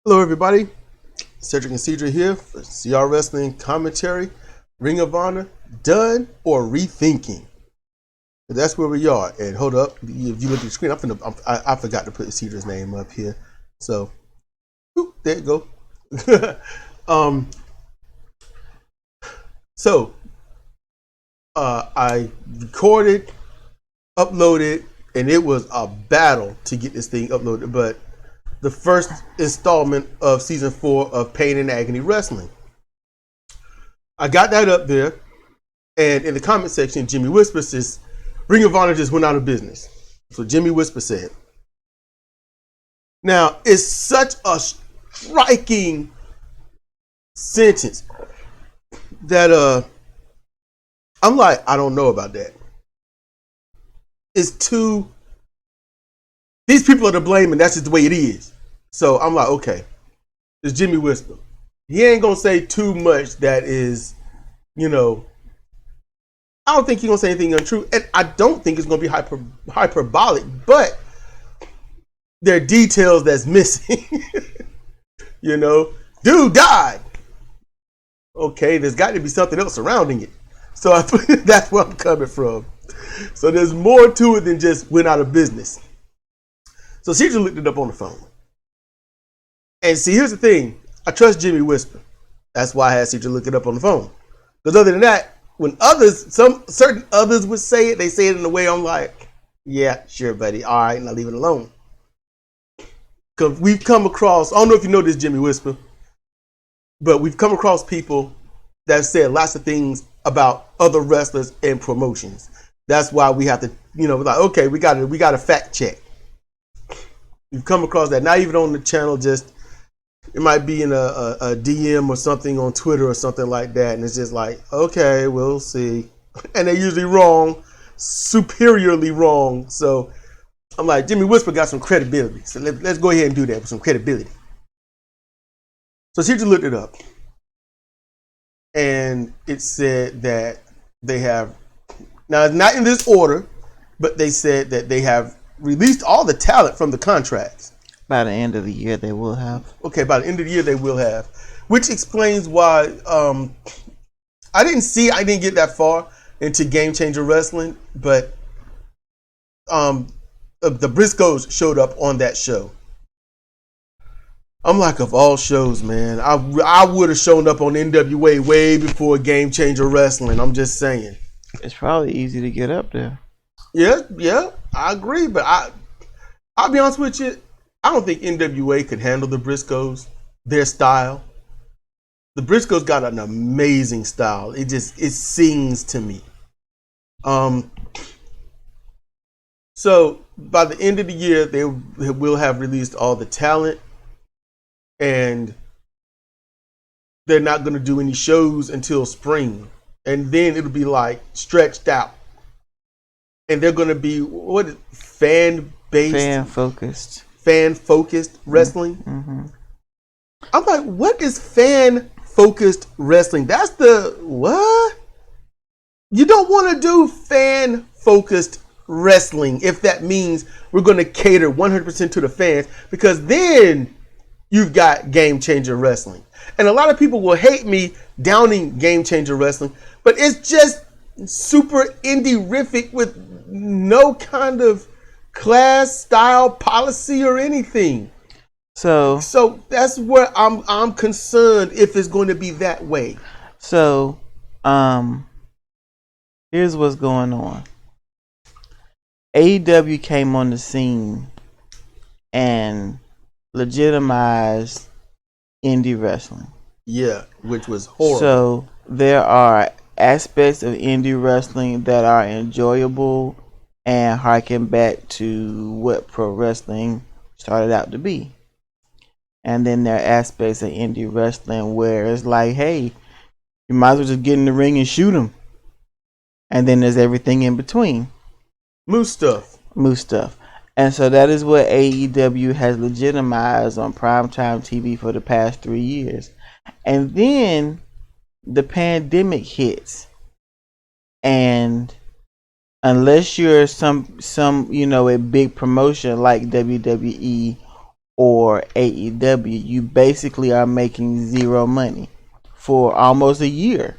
Hello, everybody. Cedric and Cedric here for CR Wrestling Commentary, Ring of Honor, Done or Rethinking. That's where we are. And hold up, if you look at the screen, I forgot to put Cedric's name up here. So, there you go. I recorded, uploaded, and it was a battle to get this thing uploaded. But the first installment of season 4 of Pain and Agony Wrestling, I got that up there, and in the comment section, Jimmy Whisper says, Ring of Honor just went out of business. So Jimmy Whisper said. Now, it's such a striking sentence that I'm like, I don't know about that. It's too, these people are to blame, and that's just the way it is. So I'm like, okay, it's Jimmy Whisper. He ain't gonna say too much that is, I don't think he's gonna say anything untrue, and I don't think it's gonna be hyperbolic, but there are details that's missing. Dude died. Okay, there's got to be something else surrounding it. So that's where I'm coming from. So there's more to it than just went out of business. So Cedric looked it up on the phone. And see, here's the thing. I trust Jimmy Whisper. That's why I had Cedric look it up on the phone. Because other than that, when certain others would say it, they say it in a way I'm like, yeah, sure, buddy. All right, and I'll leave it alone. Because we've come across, I don't know if you know this, Jimmy Whisper, but we've come across people that have said lots of things about other wrestlers and promotions. That's why we have to, like, okay, we got to fact check. We've come across that, not even on the channel, just it might be in a DM or something on Twitter or something like that, and it's just like, okay, we'll see. And they're usually wrong, superiorly wrong. So I'm like, Jimmy Whisper got some credibility. So let's go ahead and do that with some credibility. So she just looked it up. And it said that they have, now it's not in this order, but they said that they have released all the talent from the contracts. By the end of the year, they will have. Okay, by the end of the year, they will have. Which explains why I didn't get that far into Game Changer Wrestling, but the Briscoes showed up on that show. I'm like, of all shows, man, I would have shown up on NWA way before Game Changer Wrestling. I'm just saying. It's probably easy to get up there. Yeah, I agree. But I'll be honest with you, I don't think NWA could handle the Briscoes, their style. The Briscoes got an amazing style. It sings to me. So by the end of the year, they will have released all the talent. And they're not going to do any shows until spring. And then it'll be like stretched out. And they're going to be, fan-focused wrestling. Mm-hmm. I'm like, what is fan-focused wrestling? That's the, what? You don't want to do fan-focused wrestling if that means we're going to cater 100% to the fans, because then you've got Game Changer Wrestling. And a lot of people will hate me downing Game Changer Wrestling, but it's just super indie-rific with no kind of class, style, policy, or anything. So that's where I'm concerned if it's going to be that way. So, here's what's going on. AEW came on the scene and legitimized indie wrestling. Yeah, which was horrible. So there are aspects of indie wrestling that are enjoyable and harken back to what pro wrestling started out to be. And then there are aspects of indie wrestling where it's like, hey, you might as well just get in the ring and shoot them. And then there's everything in between. Moose stuff. And so that is what AEW has legitimized on primetime TV for the past 3 years. And then the pandemic hits. And unless you're some a big promotion like WWE or AEW, you basically are making zero money for almost a year.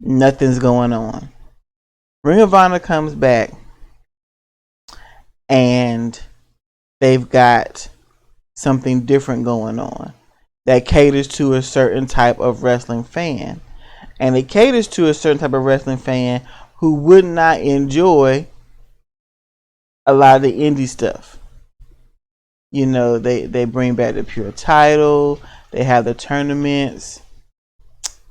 Nothing's going on. Ring of Honor comes back and they've got something different going on that caters to a certain type of wrestling fan. And it caters to a certain type of wrestling fan who would not enjoy a lot of the indie stuff. You know, they bring back the pure title. They have the tournaments.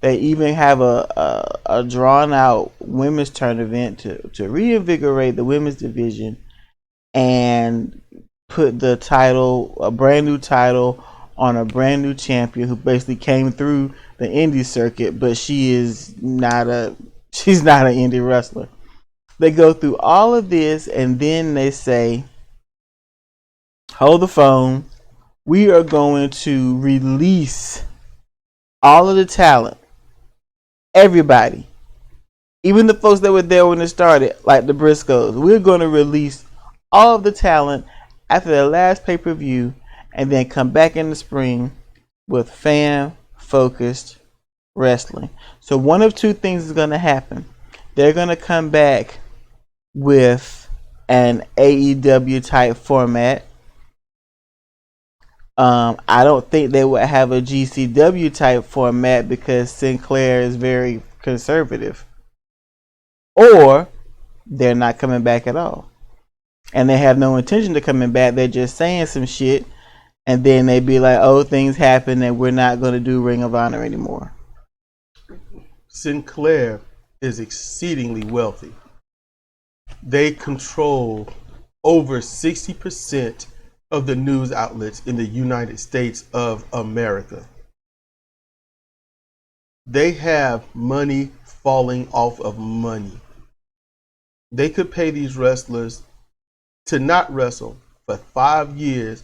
They even have a drawn out women's tournament to reinvigorate the women's division and put the title, a brand new title, on a brand new champion who basically came through the indie circuit, but she's not an indie wrestler. They go through all of this and then they say, hold the phone. We are going to release all of the talent. Everybody. Even the folks that were there when it started, like the Briscoes. We're going to release all of the talent after the last pay-per-view and then come back in the spring with fan-focused wrestling. So one of two things is going to happen. They're going to come back with an AEW type format. I don't think they would have a GCW type format because Sinclair is very conservative. Or they're not coming back at all. And they have no intention of coming back. They're just saying some shit. And then they be like, oh, things happen and we're not going to do Ring of Honor anymore. Sinclair is exceedingly wealthy. They control over 60% of the news outlets in the United States of America. They have money falling off of money. They could pay these wrestlers to not wrestle for 5 years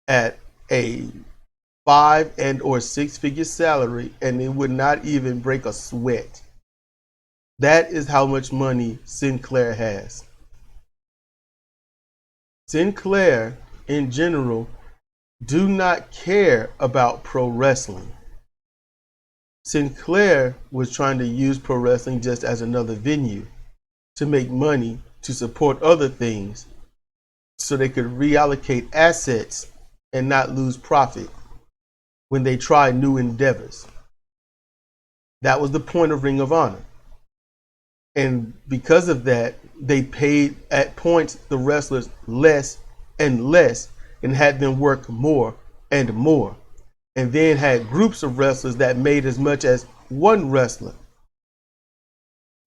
at a 5 and or 6 figure salary and it would not even break a sweat. That is how much money Sinclair has. Sinclair in general do not care about pro wrestling. Sinclair was trying to use pro wrestling just as another venue to make money to support other things so they could reallocate assets and not lose profit when they try new endeavors. That was the point of Ring of Honor. And because of that, they paid at points the wrestlers less and less and had them work more and more. And then had groups of wrestlers that made as much as one wrestler.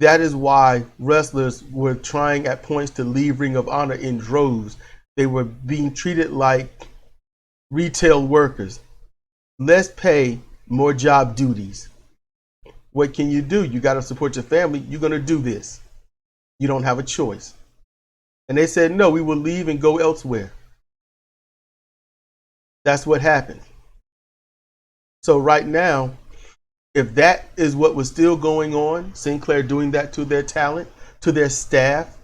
That is why wrestlers were trying at points to leave Ring of Honor in droves. They were being treated like retail workers. Less pay, more job duties. What can you do? You got to support your family. You're going to do this. You don't have a choice. And they said, no, we will leave and go elsewhere. That's what happened. So right now, if that is what was still going on, Sinclair doing that to their talent, to their staff,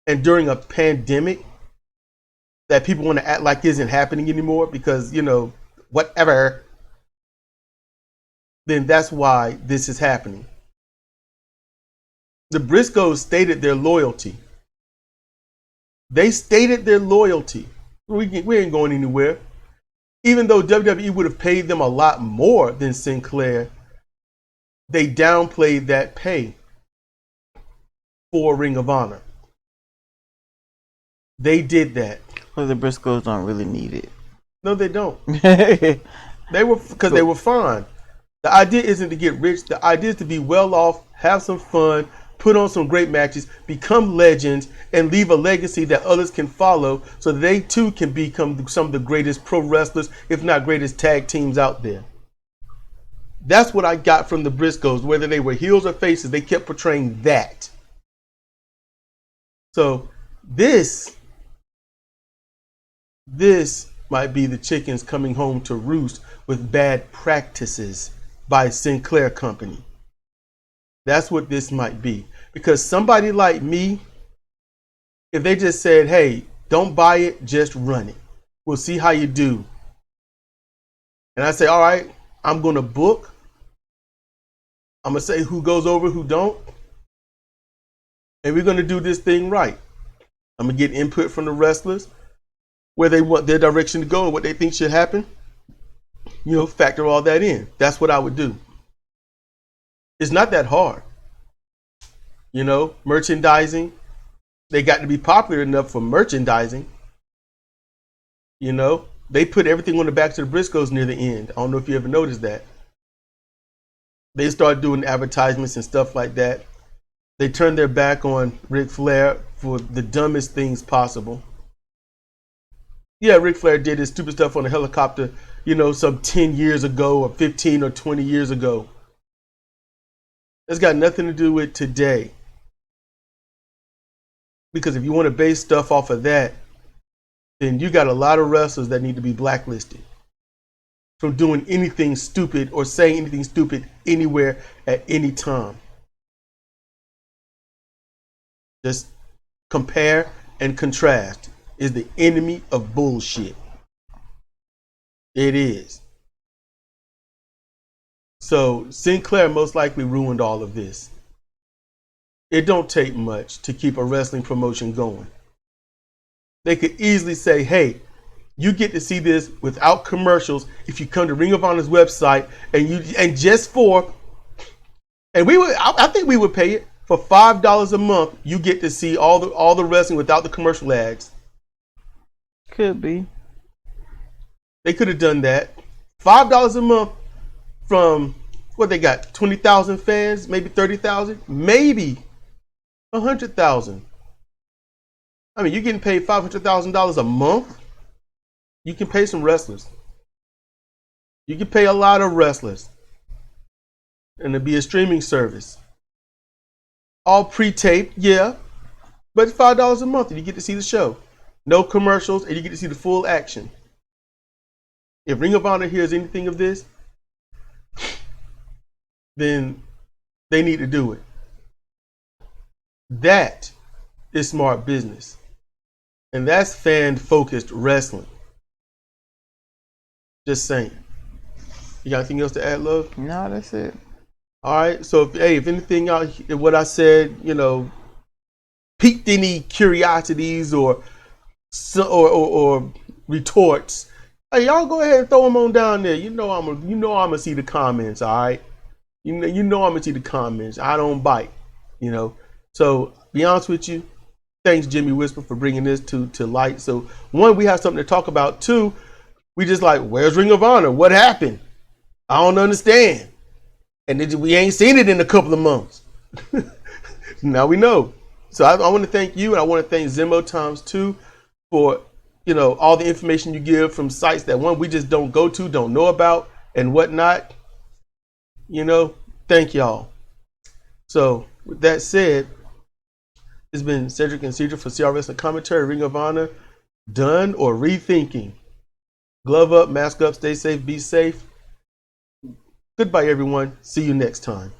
and during a pandemic that people want to act like isn't happening anymore because, you know, whatever, then that's why this is happening. The Briscoes stated their loyalty. They stated their loyalty. We ain't going anywhere. Even though WWE would have paid them a lot more than Sinclair, they downplayed that pay for Ring of Honor. They did that. Well, the Briscoes don't really need it. No, they don't. They were fine. The idea isn't to get rich. The idea is to be well off, have some fun, put on some great matches, become legends, and leave a legacy that others can follow so that they too can become some of the greatest pro wrestlers, if not greatest tag teams out there. That's what I got from the Briscoes. Whether they were heels or faces, they kept portraying that. So this might be the chickens coming home to roost with bad practices by Sinclair Company. That's what this might be. Because somebody like me, if they just said, hey, don't buy it, just run it. We'll see how you do. And I say, all right, I'm going to book. I'm going to say who goes over, who don't. And we're going to do this thing right. I'm going to get input from the wrestlers, where they want their direction to go and what they think should happen. You know, factor all that in. That's what I would do. It's not that hard. You know, merchandising. They got to be popular enough for merchandising. You know, they put everything on the backs of the Briscoes near the end. I don't know if you ever noticed that. They start doing advertisements and stuff like that. They turned their back on Ric Flair for the dumbest things possible. Yeah, Ric Flair did his stupid stuff on a helicopter, you know, some 10 years ago or 15 or 20 years ago. That's got nothing to do with today. Because if you want to base stuff off of that, then you got a lot of wrestlers that need to be blacklisted from doing anything stupid or saying anything stupid anywhere at any time. Just compare and contrast is the enemy of bullshit. It is. So Sinclair most likely ruined all of this. It don't take much to keep a wrestling promotion going. They could easily say, hey, you get to see this without commercials if you come to Ring of Honor's website and just for, and I think we would pay it for $5 a month. You get to see all the wrestling without the commercial ads. Could be. They could have done that. $5 a month from what they got, 20,000 fans, maybe 30,000, maybe 100,000. I mean, you're getting paid $500,000 a month. You can pay some wrestlers. You can pay a lot of wrestlers. And it'll be a streaming service. All pre-taped, yeah. But it's $5 a month and you get to see the show. No commercials and you get to see the full action. If Ring of Honor hears anything of this, then they need to do it. That is smart business. And that's fan-focused wrestling. Just saying. You got anything else to add, Love? No, that's it. All right. So, if anything out what I said, you know, piqued any curiosities or retorts, hey, y'all go ahead and throw them on down there. You know I'm gonna see the comments. All right. You know I'm gonna see the comments. I don't bite. You know. So, be honest with you. Thanks, Jimmy Whisper, for bringing this to light. So, one, we have something to talk about. Two, we just like, where's Ring of Honor? What happened? I don't understand. And we ain't seen it in a couple of months. Now we know. So I want to thank you, and I want to thank Zemo ×2 for, you know, all the information you give from sites that we just don't go to, don't know about, and whatnot. You know, thank y'all. So with that said, it's been Cedric and Cedric for CR Wrestling Commentary. Ring of Honor, done or rethinking. Glove up, mask up, stay safe, be safe. Goodbye, everyone. See you next time.